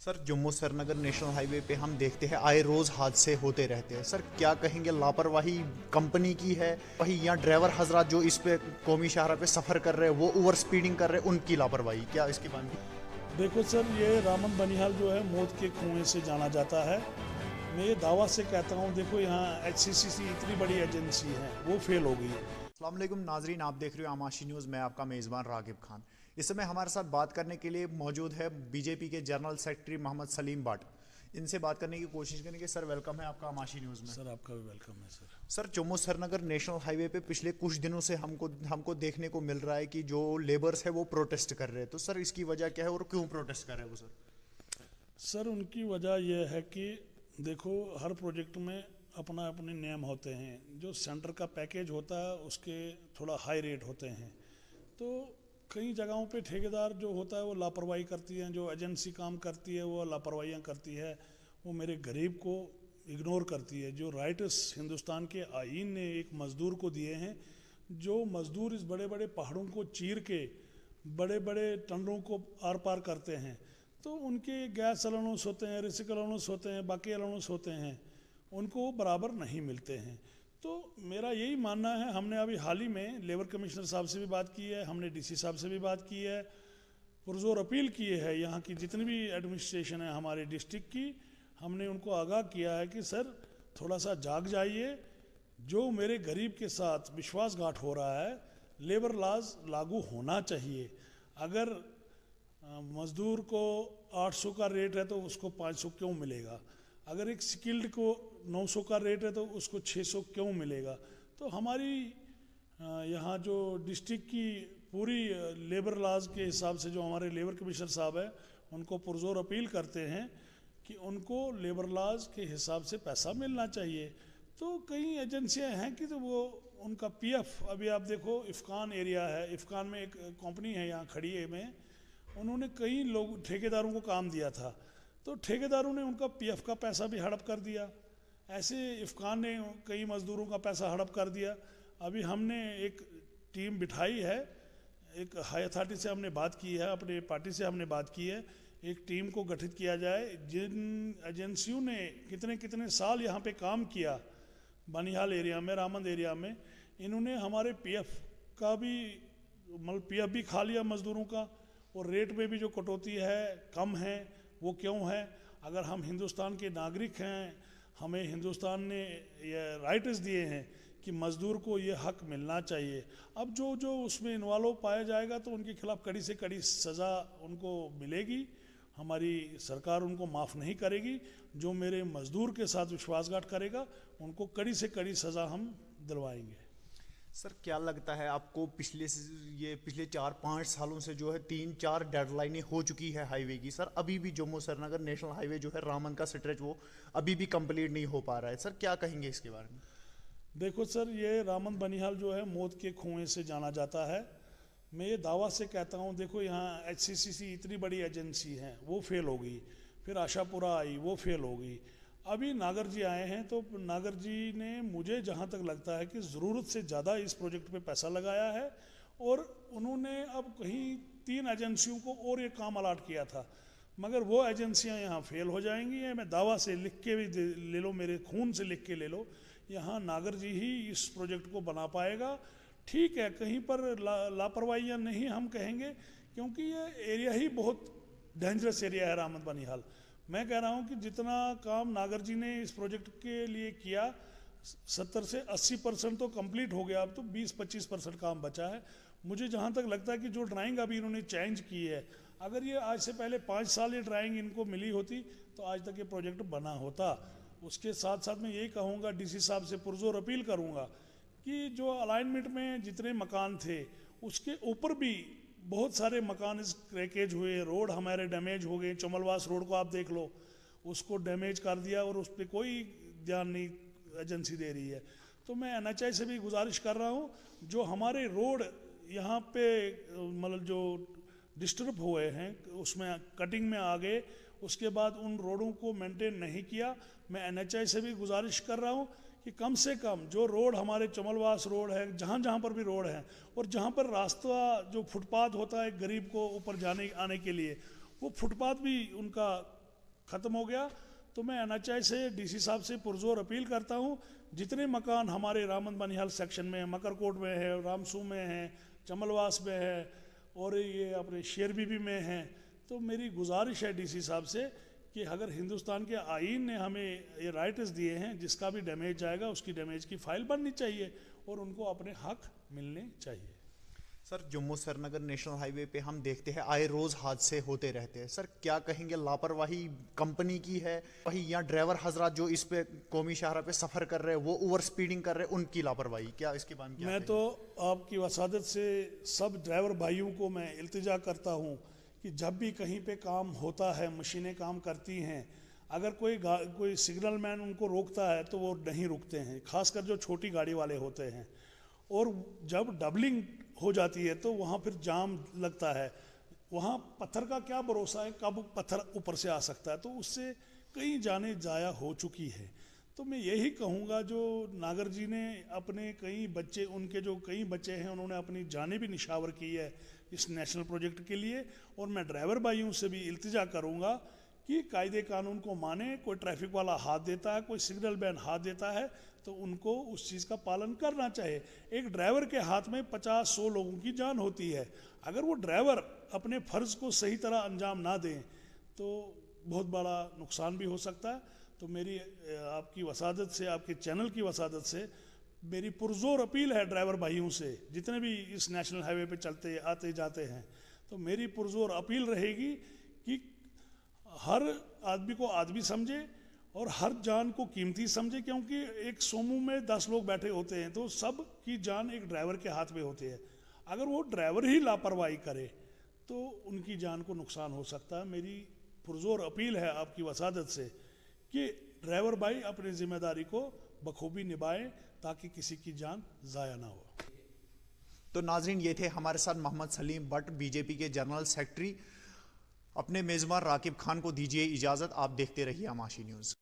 Sir Jammu Srinagar national highway पे हम देखते हैं आए रोज़ हादसे होते रहते हैं। सर क्या कहेंगे, लापरवाही कंपनी की है वही या ड्राइवर हजरात जो इस पे कौमी शाहरा पे सफ़र कर रहे हैं वो ओवर स्पीडिंग कर रहे हैं उनकी लापरवाही, क्या इसके बारे में? देखो सर, ये रामन बनिहाल जो है मौत के कुएं से जाना जाता है। मैं ये दावा से कहता हूँ, देखो यहाँ एचसीसीसी इतनी बड़ी एजेंसी है, वो फेल हो गई। अस्सलाम वालेकुम नाजरीन, आप देख रहे हो आमाशी न्यूज़। मैं आपका मेज़बान रागिब खान। इस समय हमारे साथ बात करने के लिए मौजूद है बीजेपी के जनरल सेक्रेटरी मोहम्मद सलीम भट्ट। इनसे बात करने की कोशिश करेंगे। सर वेलकम है आपका आमाशी न्यूज़ में। सर आपका भी वेलकम है sir. Sir Jammu Srinagar national highway पे पिछले कुछ दिनों से हमको हमको देखने को मिल रहा है कि जो लेबर्स है वो प्रोटेस्ट कर रहे हैं। तो सर इसकी वजह क्या है और क्यों प्रोटेस्ट कर रहे हैं वो सर? सर उनकी वजह यह है कि देखो, हर प्रोजेक्ट में अपना अपने नियम होते हैं। जो सेंटर का पैकेज होता है उसके थोड़ा हाई रेट होते हैं। तो कई जगहों पे ठेकेदार जो होता है वो लापरवाही करती हैं, जो एजेंसी काम करती है वो लापरवाहियाँ करती है, वो मेरे गरीब को इग्नोर करती है। जो राइट्स हिंदुस्तान के आईन ने एक मज़दूर को दिए हैं, जो मज़दूर इस बड़े बड़े पहाड़ों को चीर के बड़े बड़े टनलों को आर पार करते हैं, तो उनके गैस अलाउंस होते हैं, रिसिक अलाउंस होते हैं, बाकी अलाउंस होते हैं, उनको बराबर नहीं मिलते हैं। तो मेरा यही मानना है, हमने अभी हाल ही में लेबर कमिश्नर साहब से भी बात की है, हमने डीसी साहब से भी बात की है, पुरजोर अपील की है यहाँ की जितनी भी एडमिनिस्ट्रेशन है हमारे डिस्ट्रिक्ट की, हमने उनको आगाह किया है कि सर थोड़ा सा जाग जाइए। जो मेरे गरीब के साथ विश्वासघात हो रहा है, लेबर लॉज लागू होना चाहिए। अगर मज़दूर को 800 का रेट है तो उसको 500 क्यों मिलेगा? अगर एक स्किल्ड को 900 का रेट है तो उसको 600 क्यों मिलेगा? तो हमारी यहाँ जो डिस्ट्रिक्ट की पूरी लेबर लॉज के हिसाब से जो हमारे लेबर कमिश्नर साहब है उनको पुरजोर अपील करते हैं कि उनको लेबर लॉज के हिसाब से पैसा मिलना चाहिए। तो कई एजेंसियां हैं कि तो वो उनका पीएफ, अभी आप देखो इफ़कान एरिया है, इफ़कान में एक कंपनी है यहाँ खड़ी है में, उन्होंने कई लोग ठेकेदारों को काम दिया था, तो ठेकेदारों ने उनका पीएफ का पैसा भी हड़प कर दिया। ऐसे इफ़कान ने कई मज़दूरों का पैसा हड़प कर दिया। अभी हमने एक टीम बिठाई है, एक हाई अथॉरिटी से हमने बात की है, अपने पार्टी से हमने बात की है, एक टीम को गठित किया जाए। जिन एजेंसियों ने कितने कितने साल यहाँ पे काम किया बनिहाल एरिया में, रामंद एरिया में, इन्होंने हमारे पीएफ का भी मतलब पीएफ भी खा लिया मज़दूरों का, और रेट में भी जो कटौती है कम है। वो क्यों है? अगर हम हिंदुस्तान के नागरिक हैं, हमें हिंदुस्तान ने ये राइट्स दिए हैं कि मज़दूर को ये हक मिलना चाहिए। अब जो जो उसमें इन्वॉल्व पाया जाएगा तो उनके खिलाफ कड़ी से कड़ी सज़ा उनको मिलेगी। हमारी सरकार उनको माफ़ नहीं करेगी। जो मेरे मज़दूर के साथ विश्वासघात करेगा उनको कड़ी से कड़ी सज़ा हम दिलवाएंगे। सर क्या लगता है आपको, पिछले 4-5 सालों से जो है 3-4 डेडलाइनें हो चुकी है हाईवे की। सर अभी भी जम्मू श्रीनगर नेशनल हाईवे जो है रामन का स्ट्रेच वो अभी भी कंप्लीट नहीं हो पा रहा है। सर क्या कहेंगे इसके बारे में? देखो सर, ये रामन बनिहाल जो है मौत के कुएं से जाना जाता है। मैं ये दावा से कहता हूँ, देखो यहाँ एचसीसीसी इतनी बड़ी एजेंसी है, वो फेल हो गई। फिर आशापुरा आई, वो फेल हो गई। अभी नागर जी आए हैं, तो नागर जी ने मुझे जहाँ तक लगता है कि ज़रूरत से ज़्यादा इस प्रोजेक्ट पे पैसा लगाया है, और उन्होंने अब कहीं 3 एजेंसियों को और ये काम अलाट किया था, मगर वो एजेंसियां यहाँ फेल हो जाएंगी। मैं दावा से लिख के भी ले लो, मेरे खून से लिख के ले लो, यहाँ नागर जी ही इस प्रोजेक्ट को बना पाएगा। ठीक है, कहीं पर लापरवाहियाँ नहीं हम कहेंगे, क्योंकि ये एरिया ही बहुत डेंजरस एरिया है रामन बनिहाल। मैं कह रहा हूँ कि जितना काम नागर जी ने इस प्रोजेक्ट के लिए किया, 70 से 80% तो कंप्लीट हो गया, अब तो 20-25% काम बचा है। मुझे जहाँ तक लगता है कि जो ड्राइंग अभी इन्होंने चेंज की है, अगर ये आज से पहले 5 साल ये ड्राइंग इनको मिली होती तो आज तक ये प्रोजेक्ट बना होता। उसके साथ साथ मैं यही कहूँगा, डीसी साहब से पुरजोर अपील करूँगा कि जो अलाइनमेंट में जितने मकान थे उसके ऊपर भी बहुत सारे मकान इस क्रैकेज हुए, रोड हमारे डैमेज हो गए। चमलवास रोड को आप देख लो, उसको डैमेज कर दिया और उस पर कोई ध्यान नहीं एजेंसी दे रही है। तो मैं एनएचआई से भी गुजारिश कर रहा हूँ, जो हमारे रोड यहाँ पे मतलब जो डिस्टर्ब हुए हैं उसमें कटिंग में आ गए, उसके बाद उन रोडों को मेंटेन नहीं किया। मैं एनएचआई से भी गुजारिश कर रहा हूँ कि कम से कम जो रोड हमारे चमलवास रोड है, जहाँ जहाँ पर भी रोड है, और जहाँ पर रास्ता जो फुटपाथ होता है गरीब को ऊपर जाने आने के लिए, वो फुटपाथ भी उनका ख़त्म हो गया। तो मैं NHAI से DC साहब से पुरजोर अपील करता हूँ, जितने मकान हमारे रामन बनिहाल सेक्शन में, मकरकोट में है, रामसू में है, चमलवास में है और ये अपने शेर बीबी में है, तो मेरी गुजारिश है DC साहब से कि अगर हिंदुस्तान के आईन ने हमें ये राइट्स दिए हैं, जिसका भी डैमेज जाएगा उसकी डैमेज की फाइल बननी चाहिए और उनको अपने हक मिलने चाहिए। Sir, Jammu Srinagar national highway पे हम देखते हैं आए रोज हादसे होते रहते हैं। सर, क्या कहेंगे, लापरवाही कंपनी की है वही या ड्राइवर हजरात जो इस पे कौमी शाहरा पे सफर कर रहे हैं वो ओवर स्पीडिंग कर रहे हैं, उनकी लापरवाही, क्या इसके बारे में क्या मैं तो आपकी वसादत से सब ड्राइवर भाइयों को मैं इल्तिजा करता हूँ कि जब भी कहीं पे काम होता है, मशीनें काम करती हैं, अगर कोई सिग्नल मैन उनको रोकता है तो वो नहीं रुकते हैं, खासकर जो छोटी गाड़ी वाले होते हैं। और जब डबलिंग हो जाती है तो वहाँ फिर जाम लगता है। वहाँ पत्थर का क्या भरोसा है, कब पत्थर ऊपर से आ सकता है, तो उससे कई जानें ज़ाया हो चुकी है। तो मैं यही कहूँगा, जो नागर जी ने अपने कई बच्चे, उनके जो कई बच्चे हैं, उन्होंने अपनी जानें भी निशावर की है इस नेशनल प्रोजेक्ट के लिए। और मैं ड्राइवर भाइयों से भी इल्तिजा करूँगा कि कायदे कानून को माने। कोई ट्रैफिक वाला हाथ देता है, कोई सिग्नल मैन हाथ देता है, तो उनको उस चीज़ का पालन करना चाहिए। एक ड्राइवर के हाथ में 50-100 लोगों की जान होती है। अगर वो ड्राइवर अपने फ़र्ज़ को सही तरह अंजाम ना दें तो बहुत बड़ा नुकसान भी हो सकता है। तो मेरी आपकी वसादत से, आपके चैनल की वसादत से मेरी पुरजोर अपील है ड्राइवर भाइयों से, जितने भी इस नेशनल हाईवे पे चलते आते जाते हैं, तो मेरी पुरजोर अपील रहेगी कि हर आदमी को आदमी समझे और हर जान को कीमती समझे। क्योंकि एक सोमू में 10 लोग बैठे होते हैं, तो सब की जान एक ड्राइवर के हाथ में होती है। अगर वो ड्राइवर ही लापरवाही करे तो उनकी जान को नुकसान हो सकता है। मेरी पुरजोर अपील है आपकी वसादत से कि ड्राइवर भाई अपनी जिम्मेदारी को बखूबी निभाएं ताकि किसी की जान ज़ाया ना हो। तो नाजरीन, ये थे हमारे साथ मोहम्मद सलीम भट्ट, बीजेपी के जनरल सेक्रेटरी। अपने मेज़बान राकिब खान को दीजिए इजाज़त। आप देखते रहिए आमाशी न्यूज़।